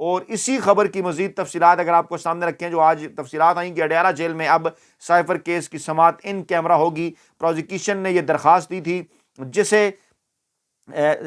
اور اسی خبر کی مزید تفصیلات اگر آپ کو سامنے رکھیں، جو آج تفصیلات آئیں کہ اڈیالہ جیل میں اب سائفر کیس کی سماعت ان کیمرہ ہوگی۔ پروزیکیوشن نے یہ درخواست دی تھی جسے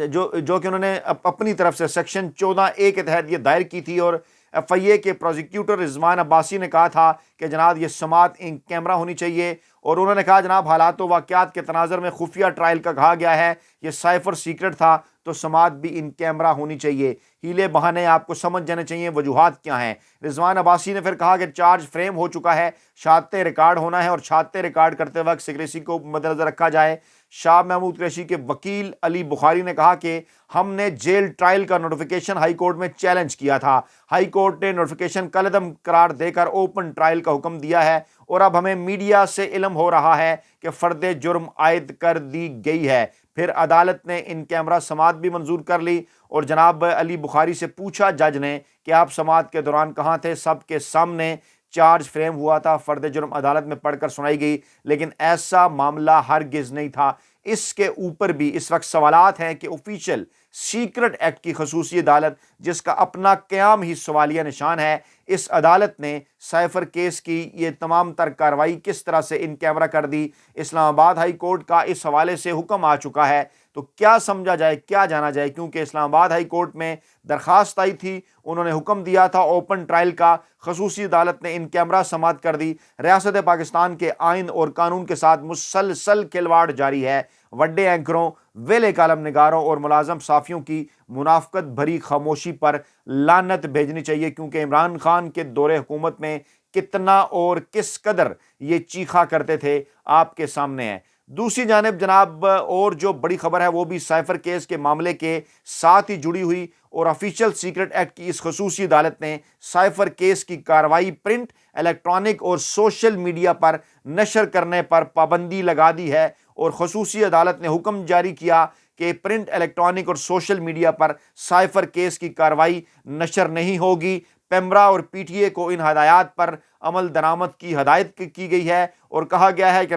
جو کہ انہوں نے اپنی طرف سے سیکشن 14A کے تحت یہ دائر کی تھی، اور ایف آئی اے کے پروزیکیوٹر رضوان عباسی نے کہا تھا کہ جناب یہ سماعت ان کیمرہ ہونی چاہیے، اور انہوں نے کہا جناب حالات و واقعات کے تناظر میں خفیہ ٹرائل کا کہا گیا ہے، یہ سائفر سیکرٹ تھا تو سماعت بھی ان کیمرہ ہونی چاہیے۔ ہیلے بہانے آپ کو سمجھ جانے چاہیے وجوہات کیا ہیں۔ رضوان عباسی نے پھر کہا کہ چارج فریم ہو چکا ہے، شہادتیں ریکارڈ ہونا ہے، اور شہادتیں ریکارڈ کرتے وقت سیکریسی کو مد نظر رکھا جائے۔ شاہ محمود قریشی کے وکیل علی بخاری نے کہا کہ ہم نے جیل ٹرائل کا نوٹیفیکیشن ہائی کورٹ میں چیلنج کیا تھا، ہائی کورٹ نے نوٹیفیکیشن کالعدم قرار دے کر اوپن ٹرائل کا حکم دیا ہے، اور اب ہمیں میڈیا سے علم ہو رہا ہے کہ فرد جرم عائد کر دی گئی ہے۔ پھر عدالت نے ان کیمرہ سماعت بھی منظور کر لی، اور جناب علی بخاری سے پوچھا جج نے کہ آپ سماعت کے دوران کہاں تھے؟ سب کے سامنے چارج فریم ہوا تھا، فرد جرم عدالت میں پڑھ کر سنائی گئی، لیکن ایسا معاملہ ہرگز نہیں تھا۔ اس کے اوپر بھی اس وقت سوالات ہیں کہ آفیشیل سیکرٹ ایکٹ کی خصوصی عدالت جس کا اپنا قیام ہی سوالیہ نشان ہے، اس عدالت نے سائفر کیس کی یہ تمام تر کارروائی کس طرح سے ان کیمرہ کر دی۔ اسلام آباد ہائی کورٹ کا اس حوالے سے حکم آ چکا ہے، تو کیا سمجھا جائے، کیا جانا جائے، کیونکہ اسلام آباد ہائی کورٹ میں درخواست آئی تھی، انہوں نے حکم دیا تھا اوپن ٹرائل کا، خصوصی عدالت نے ان کیمرہ سماعت کر دی۔ ریاست پاکستان کے آئین اور قانون کے ساتھ مسلسل کھلواڑ جاری ہے۔ وڈے اینکروں، ویلے کالم نگاروں اور ملازم صحافیوں کی منافقت بھری خاموشی پر لعنت بھیجنی چاہیے، کیونکہ عمران خان کے دور حکومت میں کتنا اور کس قدر یہ چیخا کرتے تھے آپ کے سامنے ہے۔ دوسری جانب جناب اور جو بڑی خبر ہے وہ بھی سائفر کیس کے معاملے کے ساتھ ہی جڑی ہوئی، اور آفیشیل سیکرٹ ایکٹ کی اس خصوصی عدالت نے سائفر کیس کی کارروائی پرنٹ، الیکٹرانک اور سوشل میڈیا پر نشر کرنے پر پابندی لگا دی ہے، اور خصوصی عدالت نے حکم جاری کیا کہ پرنٹ، الیکٹرانک اور سوشل میڈیا پر سائفر کیس کی کارروائی نشر نہیں ہوگی۔ پیمرا اور پی ٹی اے کو ان ہدایات پر عمل درآمد کی ہدایت کی گئی ہے، اور کہا گیا ہے کہ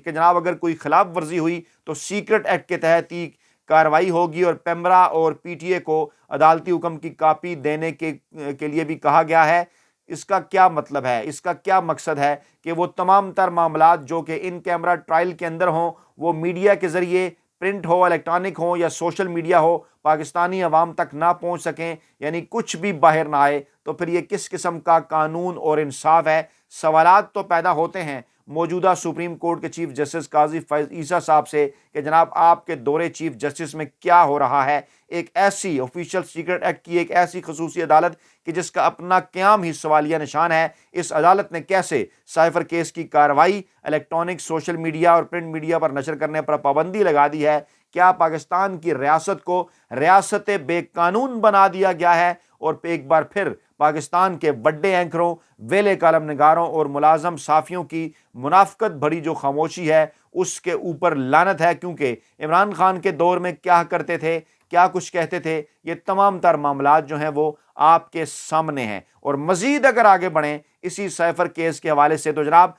جناب اگر کوئی خلاف ورزی ہوئی تو سیکرٹ ایکٹ کے تحت ہی کارروائی ہوگی، اور پیمرا اور پی ٹی اے کو عدالتی حکم کی کاپی دینے کے لیے بھی کہا گیا ہے۔ اس کا کیا مطلب ہے، اس کا کیا مقصد ہے کہ وہ تمام تر معاملات جو کہ ان کیمرہ ٹرائل کے اندر ہوں، وہ میڈیا کے ذریعے، پرنٹ ہو، الیکٹرانک ہو یا سوشل میڈیا ہو، پاکستانی عوام تک نہ پہنچ سکیں، یعنی کچھ بھی باہر نہ آئے، تو پھر یہ کس قسم کا قانون اور انصاف ہے؟ سوالات تو پیدا ہوتے ہیں موجودہ سپریم کورٹ کے چیف جسٹس قاضی فیض عیسیٰ صاحب سے کہ جناب آپ کے دورے چیف جسٹس میں کیا ہو رہا ہے؟ ایک ایسی آفیشیل سیکرٹ ایکٹ کی ایک ایسی خصوصی عدالت کہ جس کا اپنا قیام ہی سوالیہ نشان ہے، اس عدالت نے کیسے سائفر کیس کی کارروائی الیکٹرانک، سوشل میڈیا اور پرنٹ میڈیا پر نشر کرنے پر پابندی لگا دی ہے؟ کیا پاکستان کی ریاست کو ریاست بے قانون بنا دیا گیا ہے؟ اور ایک بار پھر پاکستان کے بڑے اینکروں، ویلے کالم نگاروں اور ملازم صحافیوں کی منافقت بھری جو خاموشی ہے اس کے اوپر لعنت ہے، کیونکہ عمران خان کے دور میں کیا کرتے تھے، کیا کچھ کہتے تھے، یہ تمام تر معاملات جو ہیں وہ آپ کے سامنے ہیں۔ اور مزید اگر آگے بڑھیں اسی سائفر کیس کے حوالے سے، تو جناب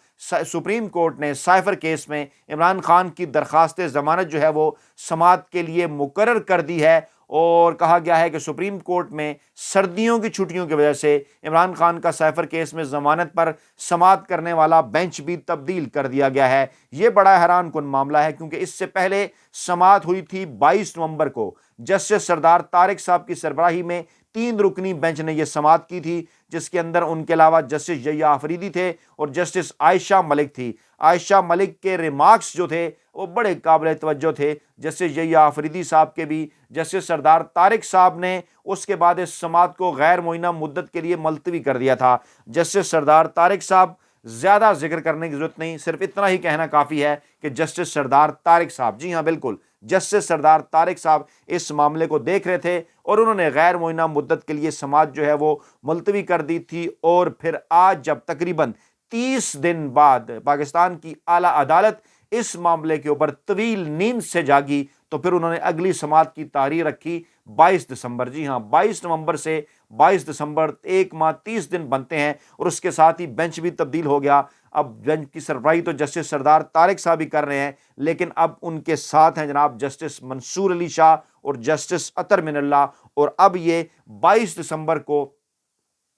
سپریم کورٹ نے سائفر کیس میں عمران خان کی درخواست ضمانت جو ہے وہ سماعت کے لیے مقرر کر دی ہے، اور کہا گیا ہے کہ سپریم کورٹ میں سردیوں کی چھٹیوں کی وجہ سے عمران خان کا سائفر کیس میں ضمانت پر سماعت کرنے والا بینچ بھی تبدیل کر دیا گیا ہے۔ یہ بڑا حیران کن معاملہ ہے، کیونکہ اس سے پہلے سماعت ہوئی تھی 22 نومبر کو، جسٹس سردار طارق صاحب کی سربراہی میں 3 رکنی بینچ نے یہ سماعت کی تھی، جس کے اندر ان کے علاوہ جسٹس یحییٰ آفریدی تھے اور جسٹس عائشہ ملک تھی۔ عائشہ ملک کے ریمارکس جو تھے وہ بڑے قابل توجہ تھے، جسٹس یحییٰ آفریدی صاحب کے بھی۔ جسٹس سردار طارق صاحب نے اس کے بعد اس سماعت کو غیر معینہ مدت کے لیے ملتوی کر دیا تھا۔ جسٹس سردار طارق صاحب، زیادہ ذکر کرنے کی ضرورت نہیں، صرف اتنا ہی کہنا کافی ہے کہ جسٹس سردار طارق صاحب، جی ہاں بالکل، جسٹس سردار طارق صاحب اس معاملے کو دیکھ رہے تھے، اور انہوں نے غیر معینہ مدت کے لیے سماعت جو ہے وہ ملتوی کر دی تھی۔ اور پھر آج جب تقریباً 30 دن بعد پاکستان کی اعلیٰ عدالت اس معاملے کے اوپر طویل نیند سے جاگی، تو پھر انہوں نے اگلی سماعت کی تاریخ رکھی 22 دسمبر، جی ہاں 22 نومبر سے 22 دسمبر، 1 ماہ 30 دن بنتے ہیں، اور اس کے ساتھ ہی بینچ بھی تبدیل ہو گیا۔ اب بینچ کی سربراہی تو جسٹس سردار طارق صاحب ہی کر رہے ہیں، لیکن اب ان کے ساتھ ہیں جناب جسٹس منصور علی شاہ اور جسٹس اطہر من اللہ، اور اب یہ 22 دسمبر کو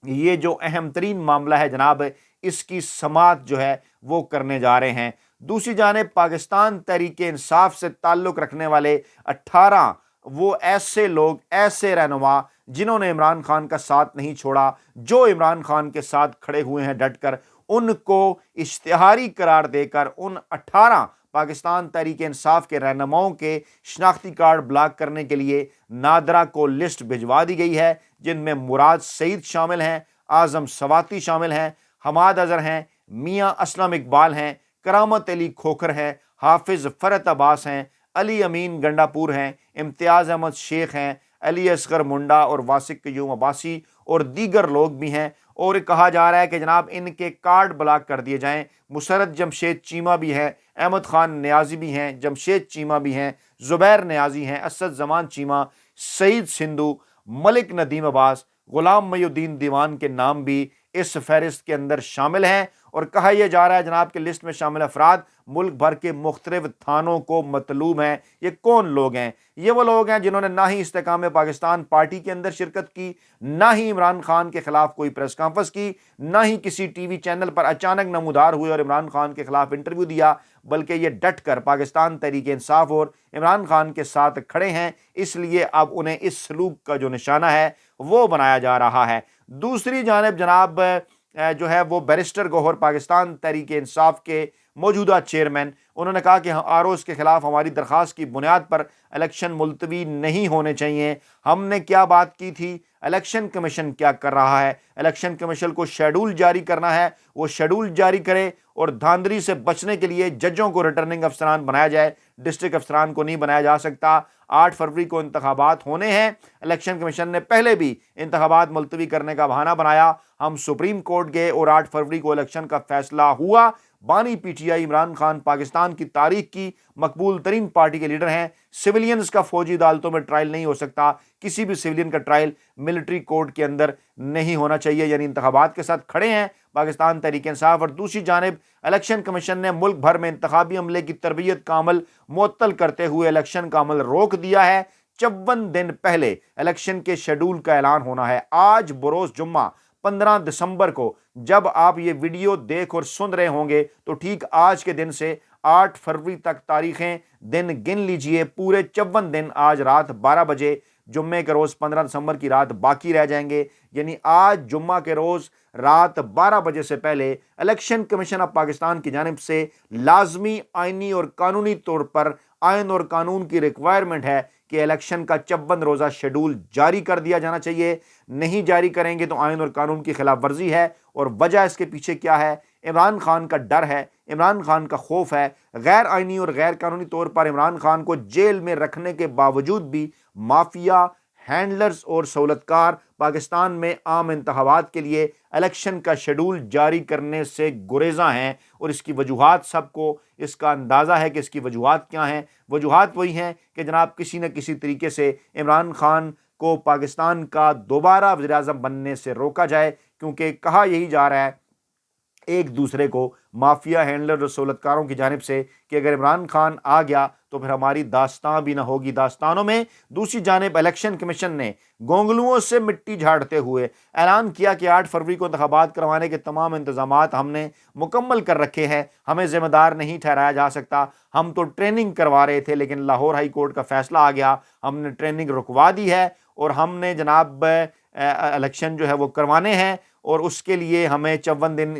یہ جو اہم ترین معاملہ ہے جناب اس کی سماعت جو ہے وہ کرنے جا رہے ہیں۔ دوسری جانب پاکستان تحریک انصاف سے تعلق رکھنے والے 18 وہ ایسے لوگ، ایسے رہنما جنہوں نے عمران خان کا ساتھ نہیں چھوڑا، جو عمران خان کے ساتھ کھڑے ہوئے ہیں ڈٹ کر، ان کو اشتہاری قرار دے کر ان 18 پاکستان تحریک انصاف کے رہنماؤں کے شناختی کارڈ بلاک کرنے کے لیے نادرا کو لسٹ بھجوا دی گئی ہے، جن میں مراد سعید شامل ہیں، اعظم سواتی شامل ہیں، حماد اظہر ہیں، میاں اسلم اقبال ہیں، کرامت علی کھوکھر ہیں، حافظ فرحت عباس ہیں، علی امین گنڈا پور ہیں، امتیاز احمد شیخ ہیں، علی اصغر منڈا اور واسق قیوم عباسی اور دیگر لوگ بھی ہیں، اور کہا جا رہا ہے کہ جناب ان کے کارڈ بلاک کر دیے جائیں۔ مسرت جمشید چیمہ بھی ہیں، احمد خان نیازی بھی ہیں، جمشید چیمہ بھی ہیں، زبیر نیازی ہیں، اسد زمان چیمہ، سعید سندھو، ملک ندیم عباس، غلام محی الدین دیوان کے نام بھی اس فہرست کے اندر شامل ہیں، اور کہا یہ جا رہا ہے جناب کہ لسٹ میں شامل افراد ملک بھر کے مختلف تھانوں کو مطلوب ہیں۔ یہ کون لوگ ہیں؟ یہ وہ لوگ ہیں جنہوں نے نہ ہی استحکام پاکستان پارٹی کے اندر شرکت کی، نہ ہی عمران خان کے خلاف کوئی پریس کانفرنس کی، نہ ہی کسی ٹی وی چینل پر اچانک نمودار ہوئے اور عمران خان کے خلاف انٹرویو دیا، بلکہ یہ ڈٹ کر پاکستان تحریک انصاف اور عمران خان کے ساتھ کھڑے ہیں، اس لیے اب انہیں اس سلوک کا جو نشانہ ہے وہ بنایا جا رہا ہے۔ دوسری جانب جناب جو ہے وہ بیرسٹر گوہر پاکستان تحریک انصاف کے موجودہ چیئرمین، انہوں نے کہا کہ آروز کے خلاف ہماری درخواست کی بنیاد پر الیکشن ملتوی نہیں ہونے چاہیے۔ ہم نے کیا بات کی تھی، الیکشن کمیشن کیا کر رہا ہے، الیکشن کمیشن کو شیڈول جاری کرنا ہے، وہ شیڈول جاری کرے، اور دھاندلی سے بچنے کے لیے ججوں کو ریٹرننگ افسران بنایا جائے، ڈسٹرکٹ افسران کو نہیں بنایا جا سکتا۔ 8 فروری کو انتخابات ہونے ہیں، الیکشن کمیشن نے پہلے بھی انتخابات ملتوی کرنے کا بہانہ بنایا، ہم سپریم کورٹ گئے اور 8 فروری کو الیکشن کا فیصلہ ہوا۔ بانی P T I Imran Khan Pakistan کی تاریخ کی مقبول ترین پارٹی کے لیڈر ہیں، سویلینز کا فوجی عدالتوں میں ٹرائل نہیں ہو سکتا، کسی بھی سویلین کا ٹرائل ملٹری کورٹ کے اندر نہیں ہونا چاہیے، یعنی انتخابات کے ساتھ کھڑے ہیں پاکستان تحریک انصاف۔ اور دوسری جانب الیکشن کمیشن نے ملک بھر میں انتخابی عملے کی تربیت کا عمل معطل کرتے ہوئے الیکشن کا عمل روک دیا ہے۔ 54 دن پہلے الیکشن کے شیڈول کا اعلان ہونا ہے، آج بروز جمعہ 15 دسمبر کو جب آپ یہ ویڈیو دیکھ اور سن رہے ہوں گے تو ٹھیک آج کے دن سے 8 فروری تک تاریخیں دن گن لیجئے، پورے 54 دن آج رات 12 بجے جمعے کے روز 15 دسمبر کی رات باقی رہ جائیں گے، یعنی آج جمعہ کے روز رات 12 بجے سے پہلے الیکشن کمیشن آف پاکستان کی جانب سے لازمی آئینی اور قانونی طور پر آئین اور قانون کی ریکوائرمنٹ ہے کہ الیکشن کا 54 روزہ شیڈول جاری کر دیا جانا چاہیے۔ نہیں جاری کریں گے تو آئین اور قانون کی خلاف ورزی ہے، اور وجہ اس کے پیچھے کیا ہے؟ عمران خان کا ڈر ہے، عمران خان کا خوف ہے۔ غیر آئینی اور غیر قانونی طور پر عمران خان کو جیل میں رکھنے کے باوجود بھی مافیا، ہینڈلرز اور سہولتکار پاکستان میں عام انتخابات کے لیے الیکشن کا شیڈول جاری کرنے سے گریزاں ہیں، اور اس کی وجوہات سب کو اس کا اندازہ ہے کہ اس کی وجوہات کیا ہیں۔ وجوہات وہی ہیں کہ جناب کسی نہ کسی طریقے سے عمران خان کو پاکستان کا دوبارہ وزیر اعظم بننے سے روکا جائے، کیونکہ کہا یہی جا رہا ہے ایک دوسرے کو مافیا، ہینڈلر اور سہولتکاروں کی جانب سے کہ اگر عمران خان آ گیا تو پھر ہماری داستان بھی نہ ہوگی داستانوں میں۔ دوسری جانب الیکشن کمیشن نے گونگلوؤں سے مٹی جھاڑتے ہوئے اعلان کیا کہ 8 فروری کو انتخابات کروانے کے تمام انتظامات ہم نے مکمل کر رکھے ہیں، ہمیں ذمہ دار نہیں ٹھہرایا جا سکتا، ہم تو ٹریننگ کروا رہے تھے لیکن لاہور ہائی کورٹ کا فیصلہ آ گیا، ہم نے ٹریننگ رکوا دی ہے، اور ہم نے جناب الیکشن جو ہے وہ کروانے ہیں، اور اس کے لیے ہمیں 54 دن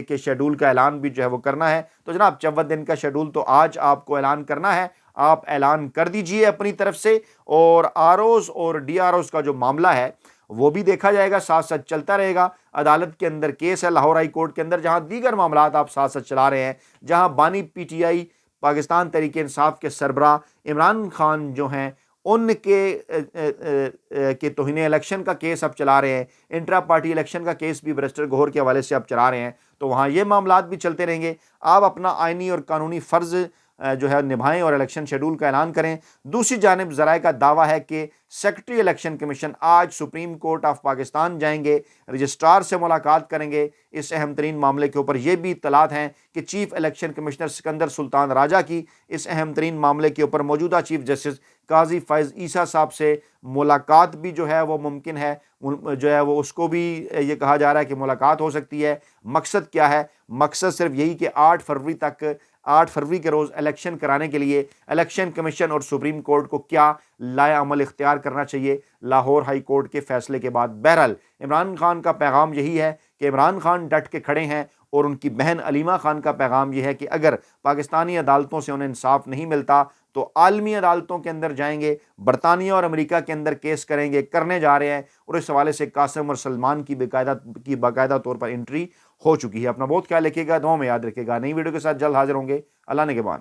کے شیڈول کا اعلان بھی جو ہے وہ کرنا ہے۔ تو جناب 54 دن کا شیڈول تو آج آپ کو اعلان کرنا ہے، آپ اعلان کر دیجئے اپنی طرف سے، اور آروز اور ڈی آروز کا جو معاملہ ہے وہ بھی دیکھا جائے گا، ساتھ ساتھ چلتا رہے گا۔ عدالت کے اندر کیس ہے لاہور ہائی کورٹ کے اندر، جہاں دیگر معاملات آپ ساتھ ساتھ چلا رہے ہیں، جہاں بانی P T I Pakistan Tehreek Insaf کے سربراہ عمران خان جو ہیں ان کے توہین الیکشن کا کیس اب چلا رہے ہیں، انٹرا پارٹی الیکشن کا کیس بھی بیرسٹر گوہر کے حوالے سے اب چلا رہے ہیں، تو وہاں یہ معاملات بھی چلتے رہیں گے۔ آپ اپنا آئینی اور قانونی فرض جو ہے نبھائیں اور الیکشن شیڈول کا اعلان کریں۔ دوسری جانب ذرائع کا دعویٰ ہے کہ سیکرٹری الیکشن کمیشن آج سپریم کورٹ آف پاکستان جائیں گے، رجسٹرار سے ملاقات کریں گے اس اہم ترین معاملے کے اوپر۔ یہ بھی اطلاعات ہیں کہ چیف الیکشن کمشنر سکندر سلطان راجہ کی اس اہم ترین معاملے کے اوپر موجودہ چیف جسٹس قاضی فائز عیسیٰ صاحب سے ملاقات بھی جو ہے وہ ممکن ہے، جو ہے وہ اس کو بھی یہ کہا جا رہا ہے کہ ملاقات ہو سکتی ہے۔ مقصد کیا ہے؟ مقصد صرف یہی کہ 8 فروری کے روز الیکشن کرانے کے لیے الیکشن کمیشن اور سپریم کورٹ کو کیا لائے عمل اختیار کرنا چاہیے لاہور ہائی کورٹ کے فیصلے کے بعد۔ بہرحال عمران خان کا پیغام یہی ہے کہ عمران خان ڈٹ کے کھڑے ہیں، اور ان کی بہن علیمہ خان کا پیغام یہ ہے کہ اگر پاکستانی عدالتوں سے انہیں انصاف نہیں ملتا تو عالمی عدالتوں کے اندر جائیں گے، برطانیہ اور امریکہ کے اندر کیس کریں گے، کرنے جا رہے ہیں، اور اس حوالے سے قاسم اور سلمان کی باقاعدہ طور پر انٹری ہو چکی ہے۔ اپنا بہت خیال رکھیے گا، دعاؤں میں یاد رکھیے گا۔ نئی ویڈیو کے ساتھ جلد حاضر ہوں گے۔ اللہ نے کے بعد